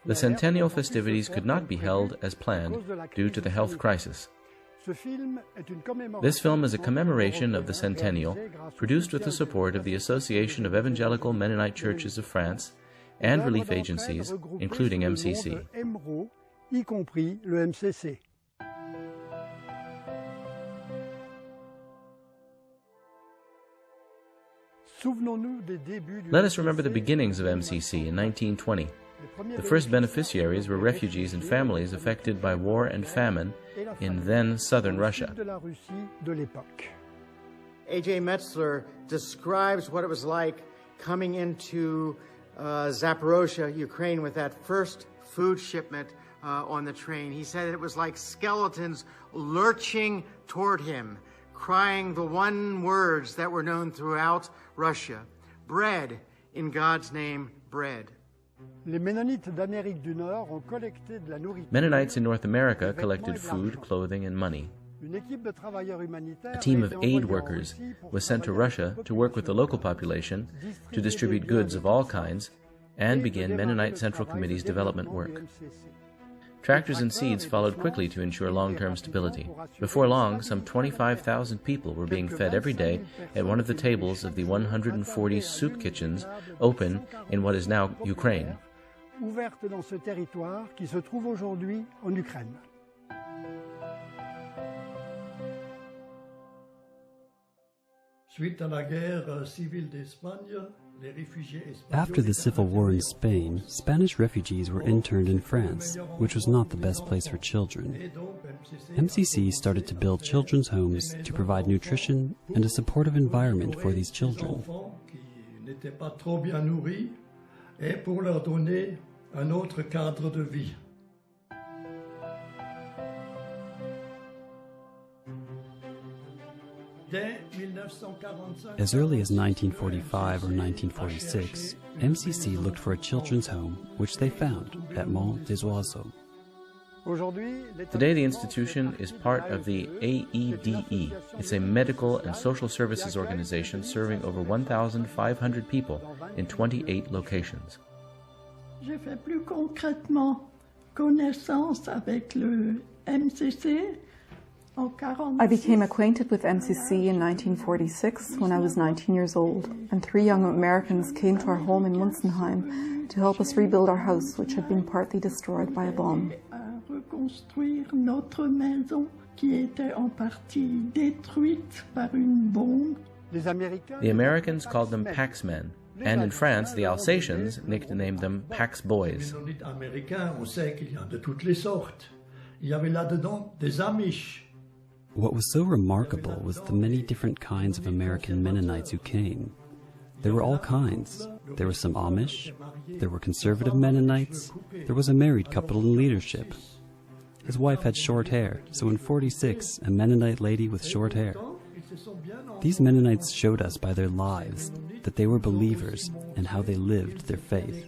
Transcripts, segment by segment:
The centennial festivities could not be held as planned due to the health crisis. This film is a commemoration of the centennial, produced with the support of the Association of Evangelical Mennonite Churches of France and relief agencies, including MCC. Let us remember the beginnings of MCC in 1920. The first beneficiaries were refugees and families affected by war and famine in then southern Russia. A.J. Metzler describes what it was like coming into Zaporozhye, Ukraine, with that first food shipment on the train. He said it was like skeletons lurching toward him, crying the one words that were known throughout Russia: bread, in God's name, bread. Mennonites in North America collected food, clothing, and money. A team of aid workers was sent to Russia to work with the local population to distribute goods of all kinds and begin Mennonite Central Committee's development work. Tractors and seeds followed quickly to ensure long-term stability. Before long, some 25,000 people were being fed every day at one of the tables of the 140 soup kitchens open in what is now Ukraine. After the Civil War in Spain, Spanish refugees were interned in France, which was not the best place for children. MCC started to build children's homes to provide nutrition and a supportive environment for these children. As early as 1945 or 1946, MCC looked for a children's home, which they found at Mont des Oiseaux. Today, the institution is part of the AEDE. It's a medical and social services organization serving over 1,500 people in 28 locations. J'ai fait plus concrètement connaissance avec le MCC. I became acquainted with MCC in 1946 when I was 19 years old, and 3 young Americans came to our home in Munzenheim to help us rebuild our house, which had been partly destroyed by a bomb. Reconstruire notre maison qui était en partie détruite par une bombe. The Americans called them Paxmen, and in France, the Alsatians nicknamed them Pax Boys. What was so remarkable was the many different kinds of American Mennonites who came. There were all kinds. There were some Amish, there were conservative Mennonites, there was a married couple in leadership. His wife had short hair, so in '46, a Mennonite lady with short hair. These Mennonites showed us by their lives that they were believers and how they lived their faith.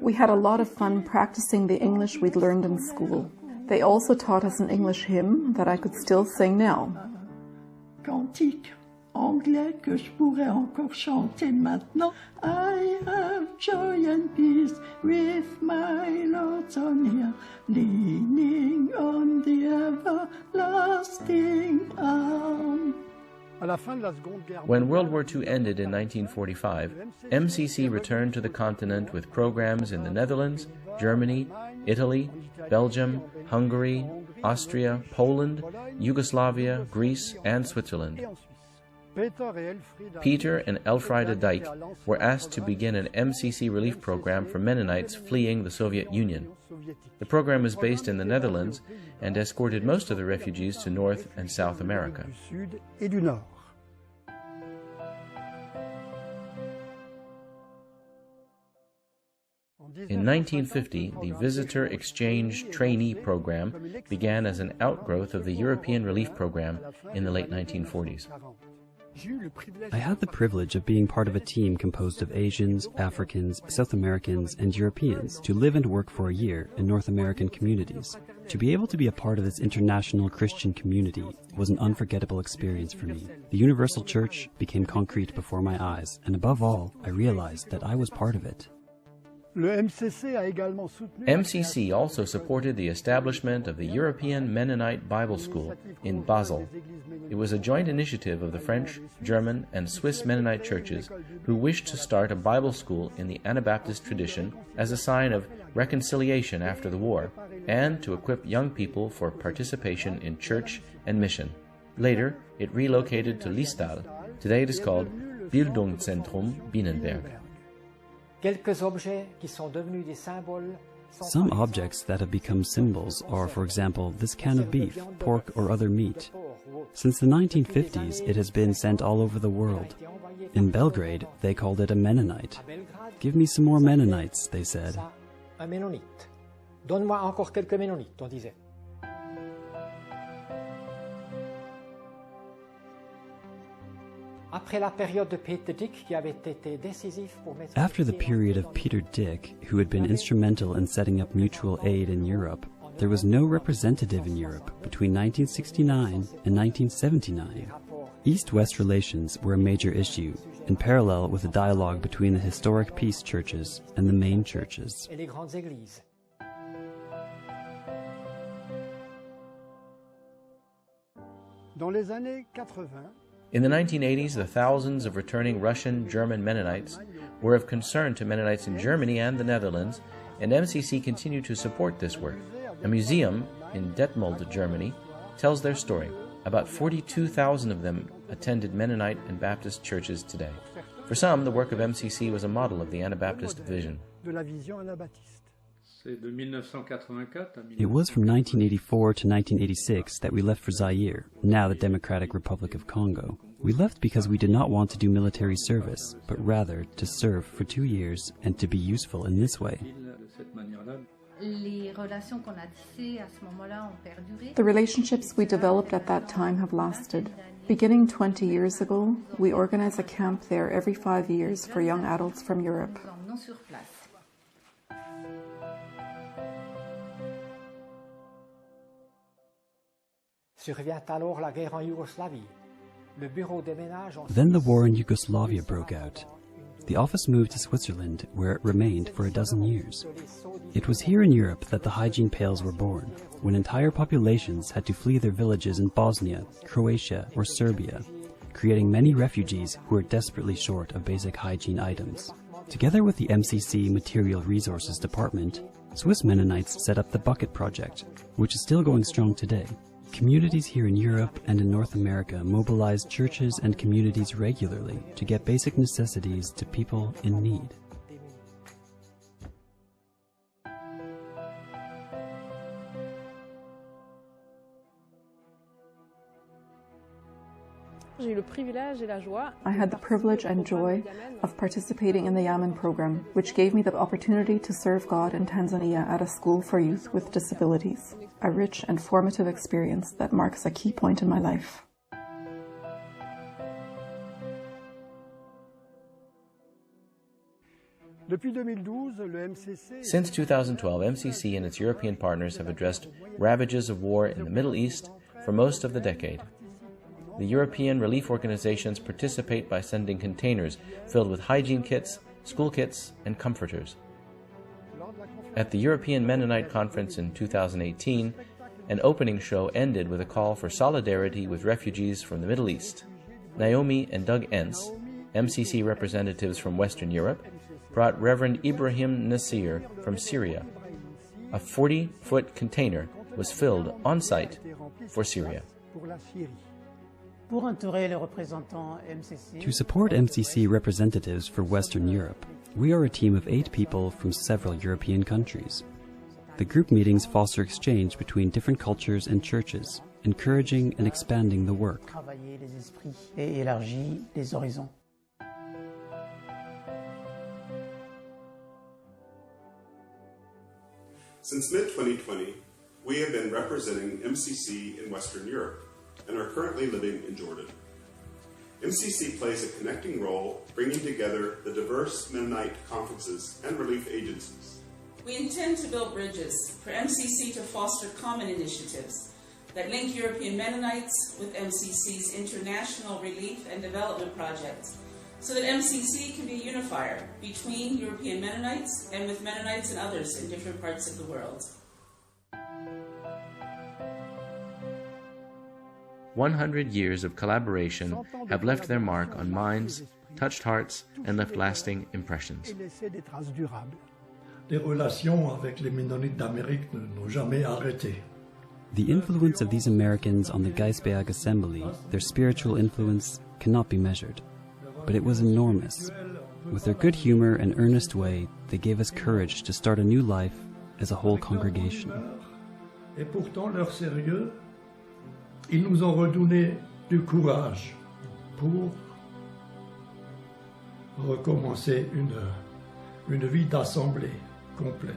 We had a lot of fun practicing the English we'd learned in school. They also taught us an English hymn that I could still sing now. Cantique anglais que je pourrais encore chanter maintenant. I have joy and peace with my Lord so near, leaning on the everlasting arm. When World War II ended in 1945, MCC returned to the continent with programs in the Netherlands, Germany, Italy, Belgium, Hungary, Austria, Poland, Yugoslavia, Greece, and Switzerland. Peter and Elfriede Dijk were asked to begin an MCC relief program for Mennonites fleeing the Soviet Union. The program was based in the Netherlands and escorted most of the refugees to North and South America. In 1950, the Visitor Exchange Trainee Program began as an outgrowth of the European Relief Program in the late 1940s. I had the privilege of being part of a team composed of Asians, Africans, South Americans, and Europeans to live and work for a year in North American communities. To be able to be a part of this international Christian community was an unforgettable experience for me. The Universal Church became concrete before my eyes, and above all, I realized that I was part of it. MCC also supported the establishment of the European Mennonite Bible School in Basel. It was a joint initiative of the French, German, and Swiss Mennonite churches who wished to start a Bible school in the Anabaptist tradition as a sign of reconciliation after the war, and to equip young people for participation in church and mission. Later, it relocated to Liestal. Today it is called Bildungszentrum Bienenberg. Some objects that have become symbols are, for example, this can of beef, pork, or other meat. Since the 1950s, it has been sent all over the world. In Belgrade, they called it a Mennonite. "Give me some more Mennonites," they said. Donne-moi encore quelques Mennonites, on disait. After the period of Peter Dick, who had been instrumental in setting up mutual aid in Europe, there was no representative in Europe between 1969 and 1979. East-West relations were a major issue, in parallel with a dialogue between the historic peace churches and the main churches. In the 1980s, the thousands of returning Russian, German Mennonites were of concern to Mennonites in Germany and the Netherlands, and MCC continued to support this work. A museum in Detmold, Germany, tells their story. About 42,000 of them attended Mennonite and Baptist churches today. For some, the work of MCC was a model of the Anabaptist vision. It was from 1984 to 1986 that we left for Zaire, now the Democratic Republic of Congo. We left because we did not want to do military service, but rather to serve for 2 years and to be useful in this way. The relationships we developed at that time have lasted. Beginning 20 years ago, we organize a camp there every 5 years for young adults from Europe. Then the war in Yugoslavia broke out. The office moved to Switzerland, where it remained for a dozen years. It was here in Europe that the hygiene pails were born, when entire populations had to flee their villages in Bosnia, Croatia, or Serbia, creating many refugees who were desperately short of basic hygiene items. Together with the MCC Material Resources Department, Swiss Mennonites set up the Bucket Project, which is still going strong today. Communities here in Europe and in North America mobilize churches and communities regularly to get basic necessities to people in need. I had the privilege and joy of participating in the Yamen program, which gave me the opportunity to serve God in Tanzania at a school for youth with disabilities, a rich and formative experience that marks a key point in my life. Since 2012, MCC and its European partners have addressed ravages of war in the Middle East for most of the decade. The European relief organizations participate by sending containers filled with hygiene kits, school kits, and comforters. At the European Mennonite Conference in 2018, an opening show ended with a call for solidarity with refugees from the Middle East. Naomi and Doug Entz, MCC representatives from Western Europe, brought Reverend Ibrahim Nasir from Syria. A 40-foot container was filled on site for Syria. To support MCC representatives for Western Europe, we are a team of 8 people from several European countries. The group meetings foster exchange between different cultures and churches, encouraging and expanding the work. Since mid-2020, we have been representing MCC in Western Europe and are currently living in Jordan. MCC plays a connecting role, bringing together the diverse Mennonite conferences and relief agencies. We intend to build bridges for MCC to foster common initiatives that link European Mennonites with MCC's international relief and development projects, so that MCC can be a unifier between European Mennonites and with Mennonites and others in different parts of the world. 100 years of collaboration have left their mark on minds, touched hearts, and left lasting impressions. Les relations avec les Mennonites d'Amérique n'ont jamais arrêté. The influence of these Americans on the Geisberg Assembly, their spiritual influence, cannot be measured. But it was enormous. With their good humor and earnest way, they gave us courage to start a new life as a whole congregation. Et pourtant leur sérieux, ils nous ont redonné du courage pour recommencer une vie d'assemblée complète.